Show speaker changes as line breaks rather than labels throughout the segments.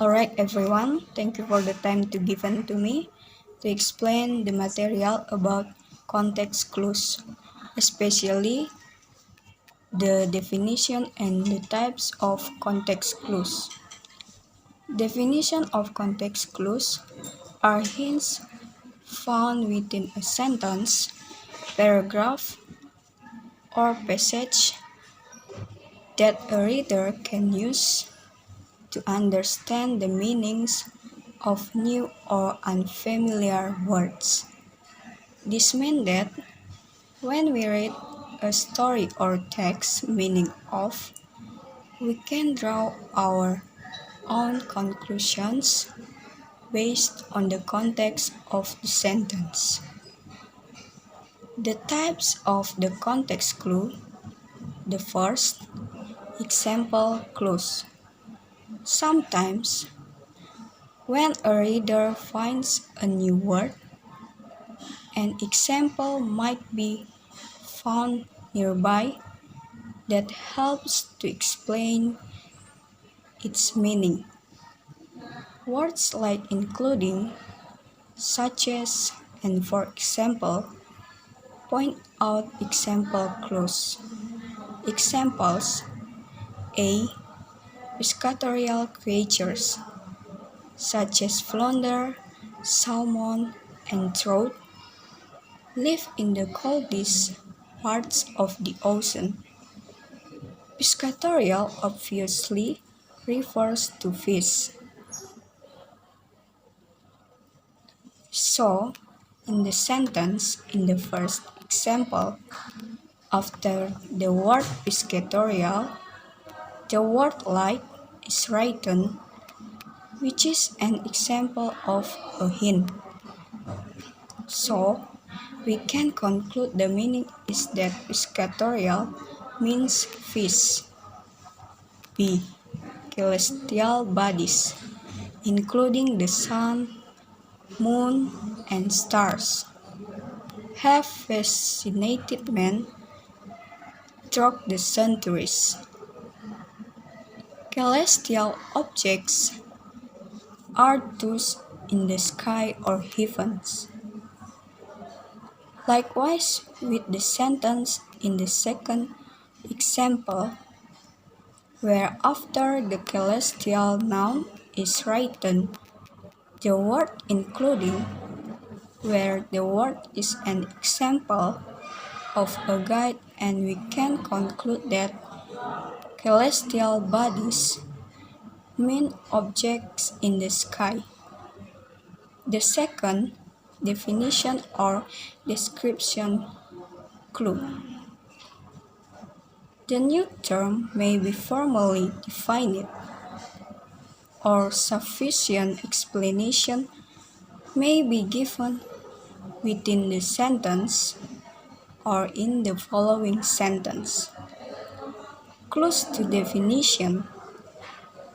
Alright everyone, thank you for the time to given to me to explain the material about context clues, especially the definition and the types of context clues. Definition of context clues are hints found within a sentence, paragraph, or passage that a reader can use to understand the meanings of new or unfamiliar words. This means that when we read a story or text meaning of, we can draw our own conclusions based on the context of the sentence. The types of the context clue. The first, example clues. Sometimes, when a reader finds a new word, an example might be found nearby that helps to explain its meaning. Words like including, such as, and for example, point out example clues. Examples: A. Piscatorial creatures, such as flounder, salmon, and trout, live in the coldest parts of the ocean. Piscatorial obviously refers to fish. So, in the sentence in the first example, after the word piscatorial, the word like is written, which is an example of a hint. So, we can conclude the meaning is that piscatorial means fish. B. Celestial bodies, including the sun, moon, and stars, have fascinated men throughout the centuries. Celestial objects are those in the sky or heavens. Likewise, with the sentence in the second example, where after the celestial noun is written the word including, where the word is an example of a guide, and we can conclude that celestial bodies mean objects in the sky. The second definition or description clue. The new term may be formally defined, or sufficient explanation may be given within the sentence or in the following sentence. Clues to definition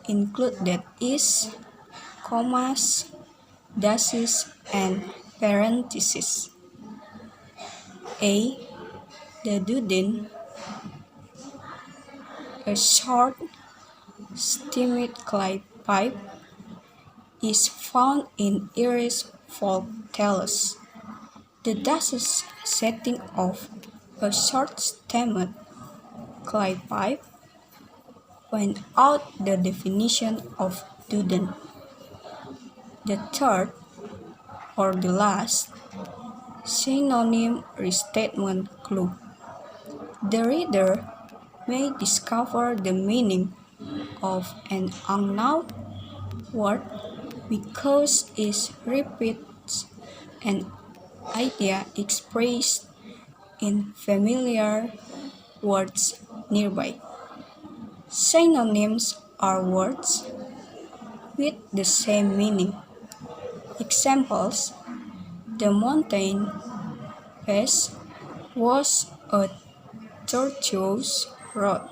include that is, commas, dashes, and parentheses. A. The dudin, a short, stemmed clay pipe, is found in Irish folk tales. The dashes setting of a short-stemmed clay pipe point out the definition of dudin. The third, or the last, synonym restatement clue. The reader may discover the meaning of an unknown word because it repeats an idea expressed in familiar words nearby. Synonyms are words with the same meaning. Examples: the mountain pass was a tortuous road,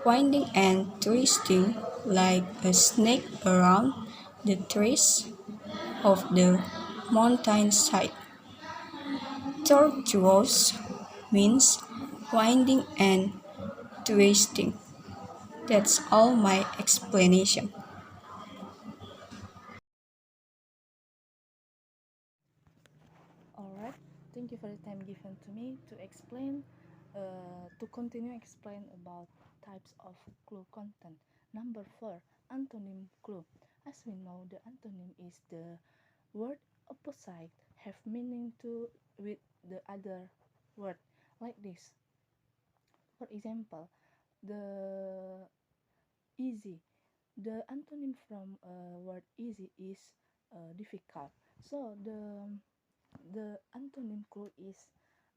winding and twisting like a snake around the trees of the mountainside. Tortuous means winding and twisting. That's all my explanation.
thank you for the time given to me to explain, to continue explain about types of clue content. Number 4, antonym clue. As we know, the antonym is the word opposite have meaning to with the other word, like this. For example, the easy. The antonym from word easy is difficult. So the antonym clue is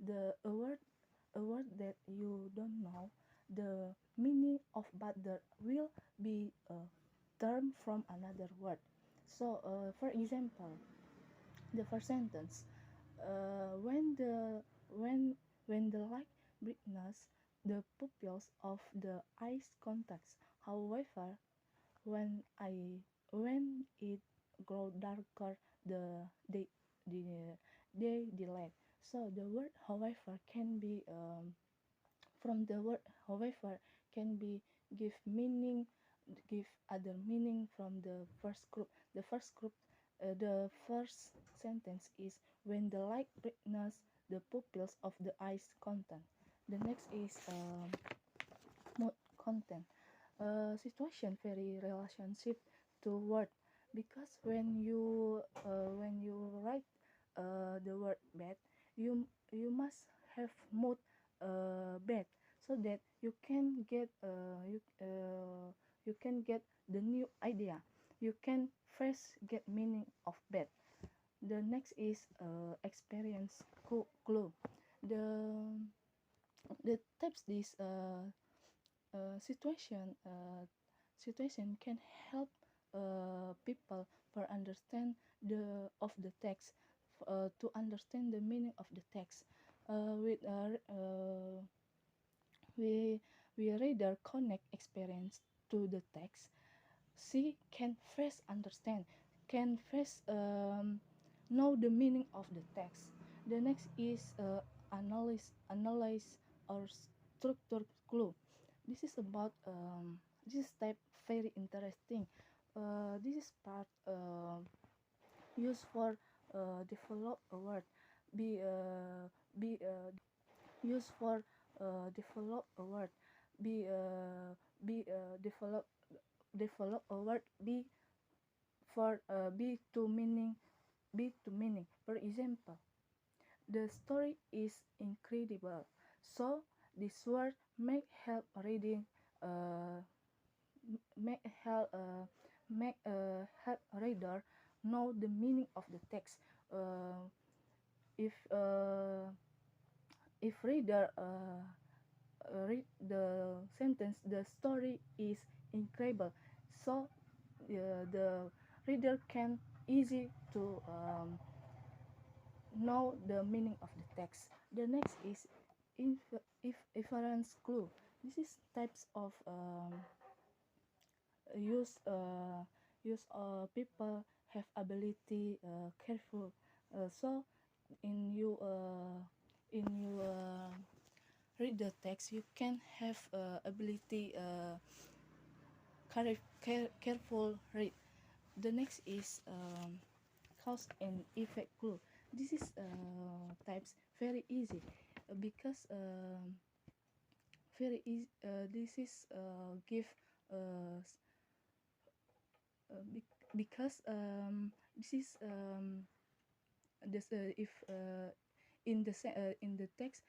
a word that you don't know the meaning of, but there will be a term from another word. So for example, the first sentence, when the light brightens the pupils of the eyes contacts. However, when I when it grow darker, the day delay. So the word however can be from the word however can be give other meaning from the first group. The first sentence is when the light brightens the pupils of the eyes content. The next is mood content. Situation very relationship to word, because when you write the word bad, you must have mood bad, so that you can get the new idea. You can first get meaning of bad. The next is experience clue. The the types this situation situation can help people for understand the text, to understand the meaning of the text. With we reader connect experience to the text, she can first understand, can first know the meaning of the text. The next is analyze or structure clue. This is about this type very interesting. This is part used for develop a word, be used for develop a word, be develop a word, be to meaning. For example, the story is incredible, so this word may help reading uh, make help help reader know the meaning of the text. If if reader read the sentence, the story is incredible, so the reader can easy to know the meaning of the text. The next is inference clue. This is types of use people have ability careful. So in you read the text, you can have ability careful read. The next is cause and effect clue. This is types very easy, because very easy. This is give uh, because this is this if in the text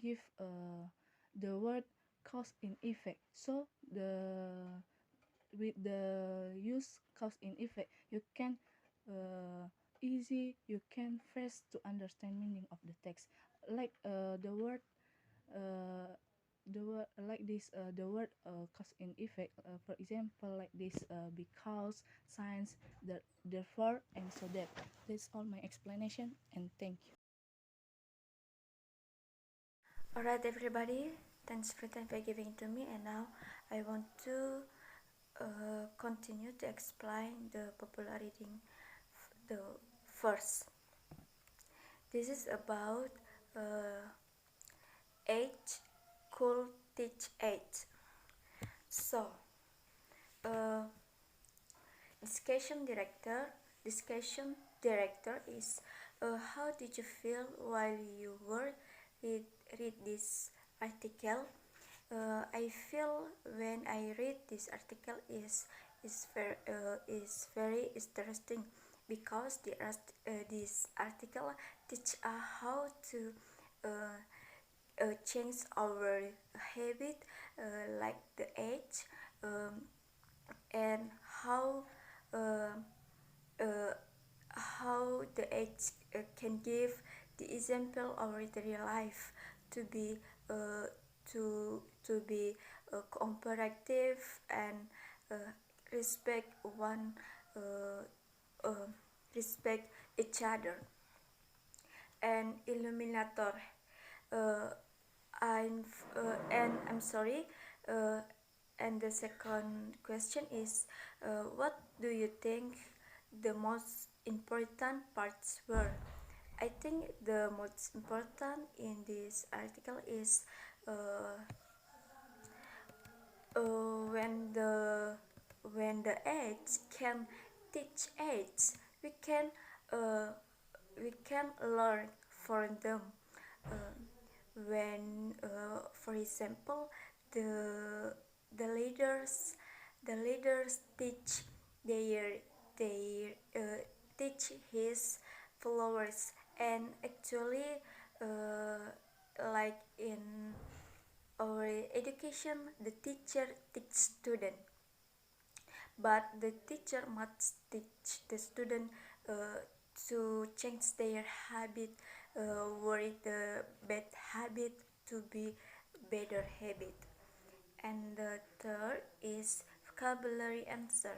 give the word cause and effect. So the with the use cause and effect, you can you can first to understand meaning of the text, like uh, the word like this, the word cause and effect, for example, like this, because, science, therefore, and so that. That's all my explanation, and thank you.
Alright, everybody, thanks for time for giving to me, and now I want to continue to explain the popular reading, the first. This is about age could teach age. So, uh, discussion
director is how did you feel while you were read this article? I feel when I read this article is very interesting because this article teach how to uh, change our habit like the age um, and uh, uh, how the age can give the example of daily life to be uh, to be cooperative and uh, respect one uh, uh, respect each other and illuminator uh, I'm sorry uh, and the second question is what do you think the most important parts were? I think the most important in this article is uh, when the age can teach age, we can uh, we can learn from them. Uh, when, for example, the the leaders the leaders their teach his followers and actually like in our education the teacher teach student but the teacher must teach the student uh, to change their habit worry the bad habit to be better habit. And the third is vocabulary answer.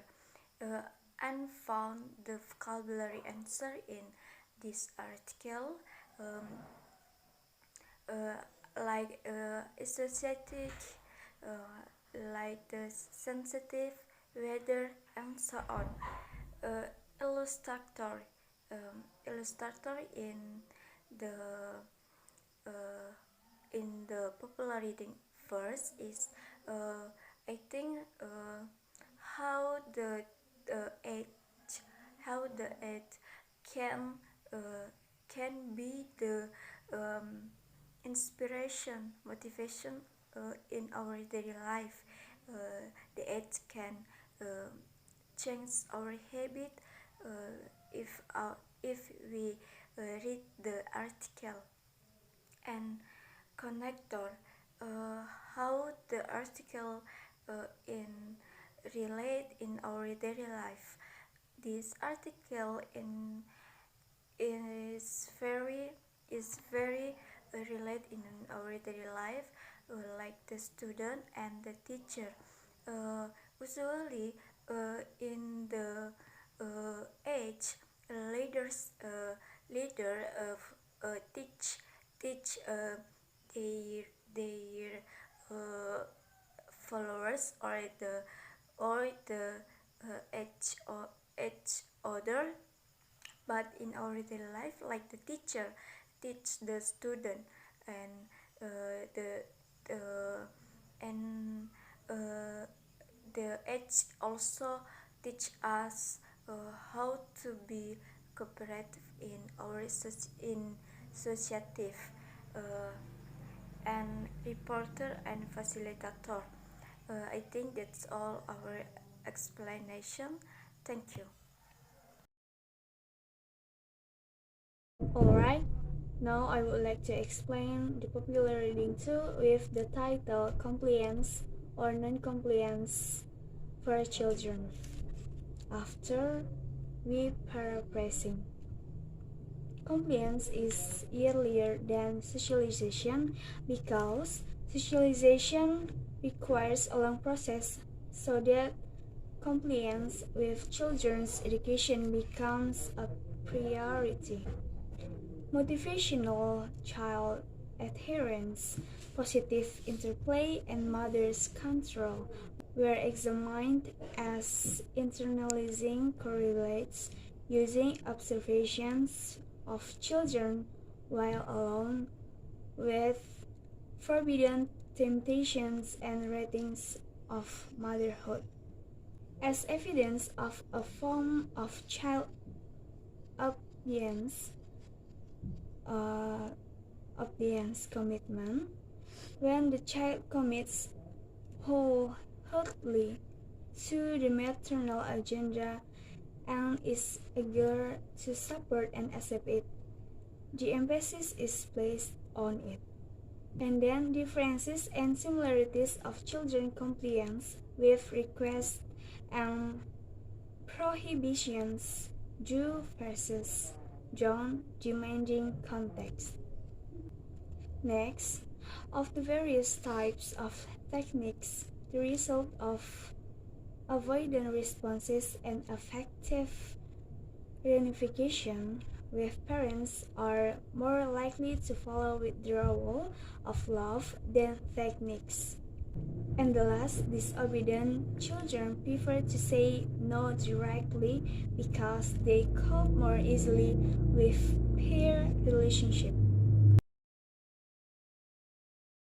uh, and found the vocabulary answer in this article um, uh, like associated, like the sensitive, weather, and so on. Uh, illustrator, illustrator the uh, in the popular reading first is I think how the age how the age can can be the um, inspiration motivation in our daily life. The age can uh, change our habit if we read the article and connector how the article in relate in our daily life. This article in is very relate in our daily life like the student and the teacher. Usually in the age leaders leader of teach their followers or the each other, but in our daily life like the teacher teach the student and the and uh, the age also teach us how to be cooperative in our in associative uh, and reporter and facilitator. I think that's all our explanation. Thank you.
Alright, now I would like to explain the popular reading 2 with the title Compliance or Non-Compliance for Children. After we paraphrasing. Compliance is earlier than socialization because socialization requires a long process so that compliance with children's education becomes a priority. Motivational child adherence, positive interplay, and mother's control were examined as internalizing correlates using observations of children while alone with forbidden temptations and ratings of motherhood as evidence of a form of child obedience, obedience commitment. When the child commits wholeheartedly to the maternal agenda and is eager to support and accept it, the emphasis is placed on it. And then differences and similarities of children compliance with requests and prohibitions do versus don't demanding context. Next, of the various types of techniques, the result of avoidant responses and affective reunification with parents are more likely to follow withdrawal of love than techniques. And the last, disobedient children prefer to say no directly because they cope more easily with peer relationship.